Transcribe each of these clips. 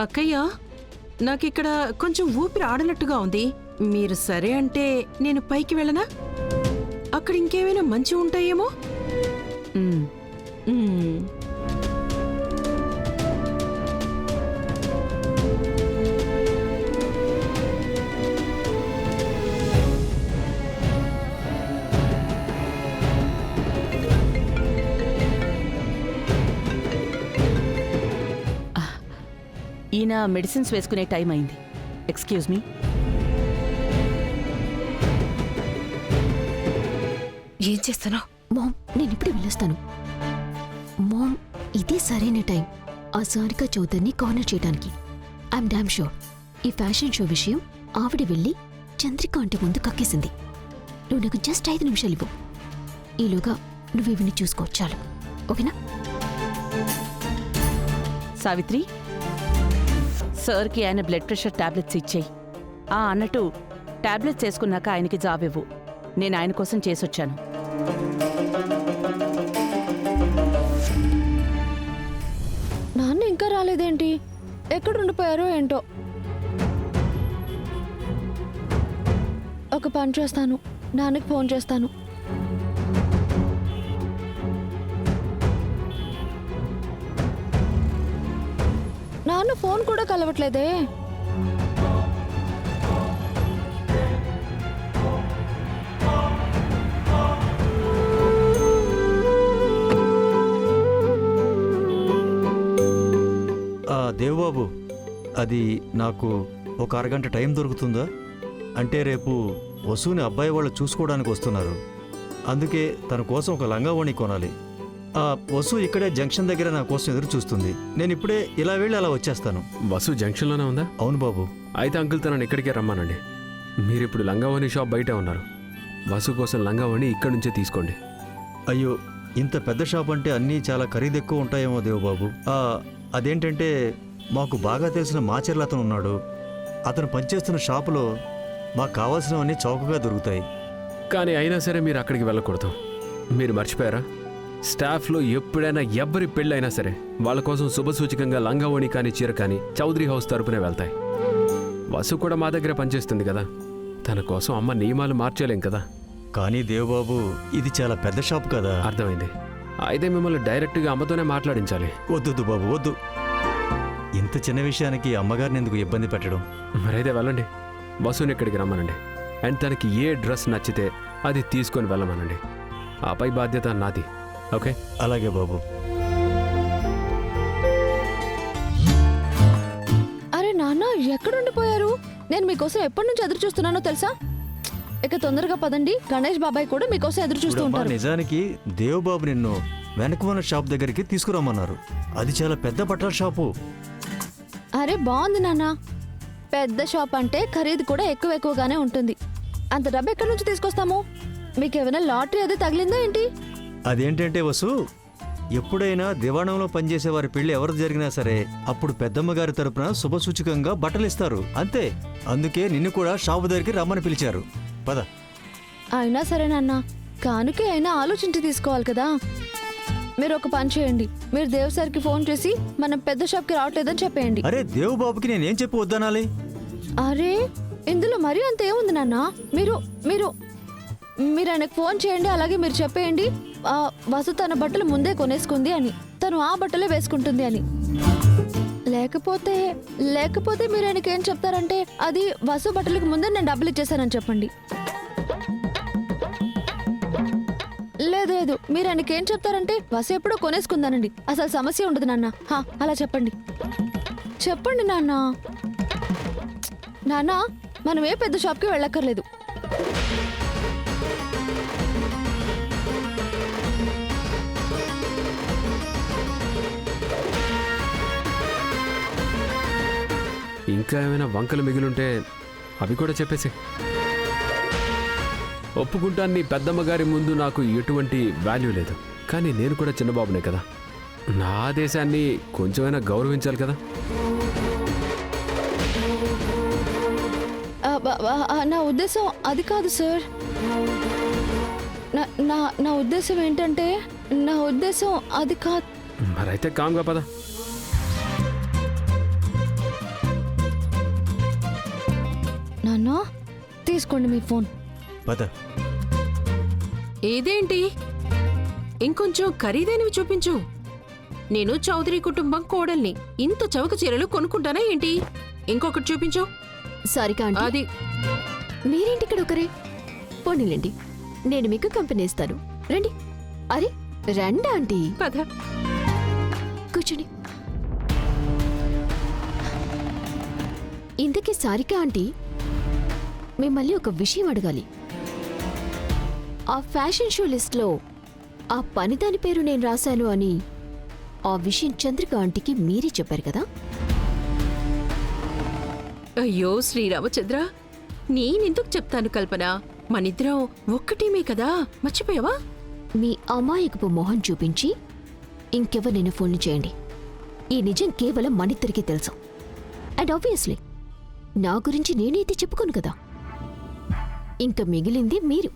అక్కయ్య, నాకిక్కడ కొంచెం ఊపిరి ఆడనట్టుగా ఉంది. మీరు సరే అంటే నేను పైకి వెళ్ళనా? అక్కడ ఇంకేమైనా మంచి ఉంటాయేమో. మ్మ్. మ్మ్. ఈయన మెడిసిన్స్ వేసుకునే టైం అయింది. Excuse me. ఏం చేస్తానో మామ్, నేను ఇప్పుడు వెళ్ళొస్తాను. మామ్, ఇదే సరైన టైం ఆ సారికా చౌదరిని కార్నర్ చేయడానికి. ఐఎమ్ డామ్ షూర్ ఈ ఫ్యాషన్ షో విషయం ఆవిడ వెళ్ళి చంద్రిక ఆంటీ ముందు కక్కేసింది. నువ్వు నాకు జస్ట్ 5 నిమిషాలు ఇవ్వు. ఈలోగా నువ్వు ఇవన్నీ చూసుకో చాలు. ఓకేనా? సావిత్రి, సార్కి ఆయన బ్లడ్ ప్రెషర్ టాబ్లెట్స్ ఇచ్చేయి. అన్నట్టు టాబ్లెట్స్ వేసుకున్నాక ఆయనకి జాబివ్వు. నేను ఆయన కోసం చేసొచ్చాను. నాన్న ఇంకా రాలేదేంటి? ఎక్కడుండిపోయారో ఏంటో. ఒక పని చేస్తాను, నాన్నకి ఫోన్ చేస్తాను. నాన్న ఫోన్ కూడా కలవట్లేదే. దేవబాబు, అది నాకు ఒక అరగంట టైం దొరుకుతుందా? అంటే రేపు వసుని అబ్బాయి వాళ్ళు చూసుకోవడానికి వస్తున్నారు. అందుకే తన కోసం ఒక లంగావణి కొనాలి. వసు ఇక్కడే జంక్షన్ దగ్గర నా కోసం ఎదురు చూస్తుంది. నేను ఇప్పుడే ఇలా వెళ్ళి అలా వచ్చేస్తాను. వసు జంక్షన్లోనే ఉందా? అవును బాబు. అయితే అంకుల్ తనని ఇక్కడికే రమ్మానండి. మీరిప్పుడు లంగావణి షాప్ బయటే ఉన్నారు. వసు కోసం లంగావణి ఇక్కడి నుంచే తీసుకోండి. అయ్యో, ఇంత పెద్ద షాప్ అంటే అన్నీ చాలా ఖరీదెక్కువ ఉంటాయేమో దేవబాబు. అదేంటంటే మాకు బాగా తెలిసిన మాచర్ల అతను ఉన్నాడు. అతను పనిచేస్తున్న షాపులో మాకు కావాల్సినవన్నీ చౌకగా దొరుకుతాయి. కానీ అయినా సరే మీరు అక్కడికి వెళ్ళకూడదు. మీరు మర్చిపోయారా? స్టాఫ్లో ఎప్పుడైనా ఎవ్వరి పెళ్ళైనా సరే వాళ్ళ కోసం శుభసూచకంగా లంగావణి కానీ చీర కానీ చౌదరి హౌస్ తరపునే వెళ్తాయి. వసు కూడా మా దగ్గర పనిచేస్తుంది కదా, తన కోసం అమ్మ నియమాలు మార్చేలేం కదా. కానీ దేవబాబు, ఇది చాలా పెద్ద షాప్ కదా. అర్థమైంది. అయితే మిమ్మల్ని డైరెక్ట్గా అమ్మతోనే మాట్లాడించాలి. వద్దు బాబు, వద్దు. ఇంత చిన్న విషయానికి అమ్మగారిని ఎందుకు ఇబ్బంది పెట్టడం? మరైతే వెళ్ళండి, వసుని ఇక్కడికి రమ్మనండి. అండ్ తనకి ఏ డ్రెస్ నచ్చితే అది తీసుకొని వెళ్ళమనండి. ఆపై బాధ్యత నాది. ఓకే? అలాగే బాబు. అరే నాన్న, ఎక్కడుండిపోయారు? నేను మీకోసం ఎప్పటి నుంచి ఎదురు చూస్తున్నానో తెలుసా? ఇక తొందరగా పదండి, గణేష్ బాబాయ్ కూడా మీకోసం ఎదురు చూస్తూ ఉంటారు. నిజానికి దేవబాబు నిన్ను వెనకమన్న షాప్ దగ్గరికి తీసుకురమ్మన్నారు. అది చాలా పెద్ద బట్టల షాపు. అరే బాగుంది నాన్న. పెద్ద షాప్ అంటే ఖరీదు కూడా ఎక్కువగానే ఉంటుంది. అంత డబ్బు ఎక్కడి నుంచి తీసుకొస్తాము? మీకేమైనా లాటరీ అది తగిలిందా ఏంటి? అదేంటంటే వసు, ఎప్పుడైనా దివాణంలో పనిచేసే వారి పెళ్లి ఎవరు జరిగినా సరే అప్పుడు పెద్దమ్మ గారి తరపున శుభసూచకంగా బట్టలు ఇస్తారు, అంతే. అందుకే నిన్ను కూడా షాపు దగ్గరికి రమ్మని పిలిచారు. పద. అయినా సరే నాన్న, కానుకే అయినా ఆలోచించి తీసుకోవాలి కదా. మీరు ఒక పని చేయండి, మీరు దేవ్ సార్కి ఫోన్ చేసి మనం పెద్ద షాప్కి రావట్లేదని చెప్పేయండి. అరే దేవబాబుకి నేనేం చెప్పి వద్దనాలి? అరే ఇందులో మరీ అంత ఏముంది నాన్న. మీరు మీరు మీరు ఆయనకు ఫోన్ చేయండి. అలాగే మీరు చెప్పేయండి వసు తన బట్టలు ముందే కొనేసుకుంది అని, తను ఆ బట్టలే వేసుకుంటుంది అని. లేకపోతే లేకపోతే మీరు ఆయనకి ఏం చెప్తారంటే అది వసు బట్టలకు ముందే నేను డబ్బులు ఇచ్చేసానని చెప్పండి. లేదు, మీరు ఆయనకి ఏం చెప్తారంటే వసు ఎప్పుడో కొనేసుకుందానండి, అసలు సమస్య ఉండదు నాన్న. అలా చెప్పండి. చెప్పండి నాన్న. నాన్న, మనం ఏ పెద్ద షాప్కి వెళ్ళక్కర్లేదు. ఇంకా ఏమైనా వంకలు మిగిలింటే అవి కూడా చెప్పేసి. ఒప్పుకుంటాను, నీ పెద్దమ్మగారి ముందు నాకు ఎటువంటి వాల్యూ లేదు. కానీ నేను కూడా చిన్నబాబునే కదా, నా దేశాన్ని కొంచెమైనా గౌరవించాలి కదా. నా ఉద్దేశం అది కాదు సార్. నా ఉద్దేశం ఏంటంటే నా ఉద్దేశం అది కాదు. మరైతే కామ్గా పద. నాన్న తీసుకోండి మీ ఫోన్. పద. ఇదేంటి ఇంకొంచెం ఖరీదైనవి చూపించు. నేను చౌదరి కుటుంబం కోడల్ని. ఇంత చౌక చీరలు కొనుక్కుంటానా ఏంటి? ఇంకొకటి చూపించు. సారిక ఆంటీ, అది మీరేంటి ఇక్కడ ఒకరే? పోనీలేండి, నేను మీకు కంపెనీ ఇస్తాను. రండి. అరే రండి ఆంటీ, పద. కూర్చోండి. ఇంతకీ సారిక ఆంటీ, మిమ్మల్ని ఒక విషయం అడగాలి. ఆ ఫ్యాషన్ షో లిస్ట్లో ఆ పనిదాని పేరు నేను రాశాను అని ఆ విషయం చంద్రిక ఆంటీకి మీరే చెప్పారు కదా? అయ్యో శ్రీరామచంద్ర, నేనెందుకు చెప్తాను కల్పన? మనిద్దరం ఒక్కటీమే కదా, మర్చిపోయావా? మీ అమాయకపు మొహం చూపించి ఇంకెవరినైనా ఫోన్ చేయండి. ఈ నిజం కేవలం మనిద్దరికీ తెలుసు. అండ్ ఆబ్వియస్లీ నా గురించి నేనైతే చెప్పుకోను కదా. ఇంక మిగిలింది మీరు.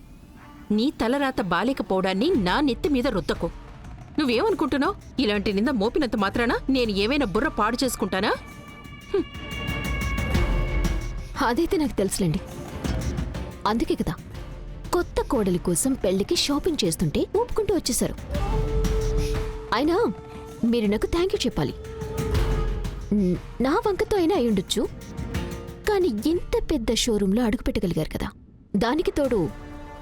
నీ తలరాత బాలేకపోవడాన్ని నా నెత్తి మీద రుద్దకు. నువ్వేమనుకుంటున్నావు? ఇలాంటి నింద మోపినంత మాత్రాన నేను ఏమైనా బుర్ర పాడు చేసుకుంటానా? అదైతే నాకు తెలుసులేండి. అందుకే కదా కొత్త కోడలి కోసం పెళ్లికి షాపింగ్ చేస్తుంటే ఊపుకుంటూ వచ్చేశారు. అయినా మీరు నాకు థ్యాంక్ యూ చెప్పాలి. నా వంకతో అయినా అయ్యుండొచ్చు, కానీ ఇంత పెద్ద షోరూంలో అడుగుపెట్టగలిగారు కదా. దానికి తోడు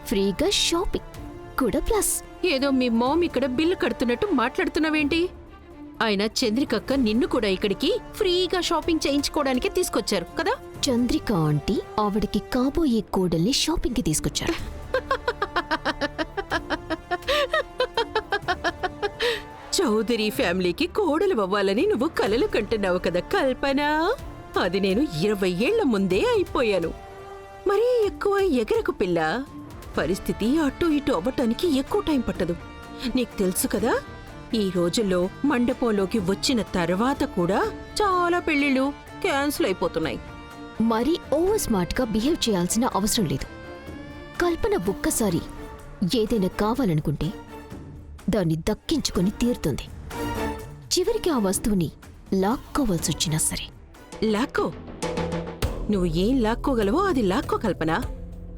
ఫ్రీగా షాపింగ్ కూడా ప్లస్. ఏదో మీ మామ్ ఇక్కడ బిల్లు కడుతున్నట్టు మాట్లాడుతున్నావేంటి? అయినా చంద్రికక్క నిన్ను కూడా ఇక్కడికి ఫ్రీగా షాపింగ్ చేయించుకోవడానికి తీసుకొచ్చారు కదా. చంద్రిక ఆంటీ ఆవిడికి కాబోయే కోడల్ని షాపింగ్కి తీసుకొచ్చారు. చౌదరి ఫ్యామిలీకి కోడలు అవ్వాలని నువ్వు కలలు కంటున్నావు కదా కల్పన. అది నేను 20 ఏళ్ల ముందే అయిపోయాను. మరీ ఎక్కువ ఎగరకు పిల్ల. పరిస్థితి అటు ఇటు అవ్వటానికి ఎక్కువ టైం పట్టదు. నీకు తెలుసు కదా, ఈ రోజుల్లో మండపంలోకి వచ్చిన తర్వాత కూడా చాలా పెళ్లిళ్ళు క్యాన్సిల్ అయిపోతున్నాయి. మరీ ఓవర్ స్మార్ట్గా బిహేవ్ చేయాల్సిన అవసరం లేదు. కల్పన ఒక్కసారి ఏదైనా కావాలనుకుంటే దాన్ని దక్కించుకొని తీరుతుంది. చివరికి ఆ వస్తువుని లాక్కోవాల్సొచ్చినా సరే. లాక్కో. నువ్వు ఏం లాక్కోగలవో అది లాక్కో కల్పన.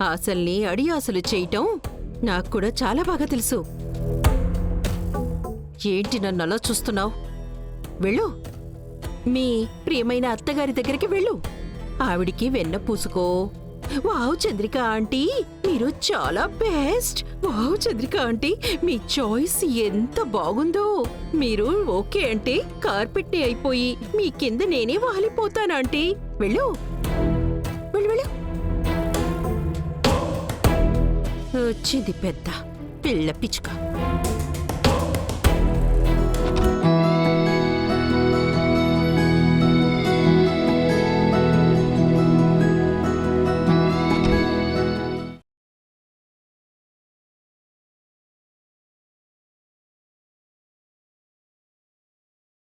ఆశల్ని అడియాసలు చేయటం నాకు కూడా చాలా బాగా తెలుసు. ఏంటి నన్ను అలా చూస్తున్నావు? వెళ్ళు, మీ ప్రియమైన అత్తగారి దగ్గరికి వెళ్ళు. ఆవిడికి వెన్న పూసుకో. వావ్ చంద్రిక ఆంటీ, మీరు చాలా బెస్ట్. వావ్ చంద్రిక ఆంటీ, మీ చాయిస్ ఎంత బాగుందో. మీరు ఓకే అంటే కార్పెట్ని అయిపోయి మీ కింద నేనే వాలిపోతాను ఆంటీ. వెళ్ళు వెళ్ళు వెళ్ళు. వచ్చింది పెద్ద పిల్ల పిచ్చుక.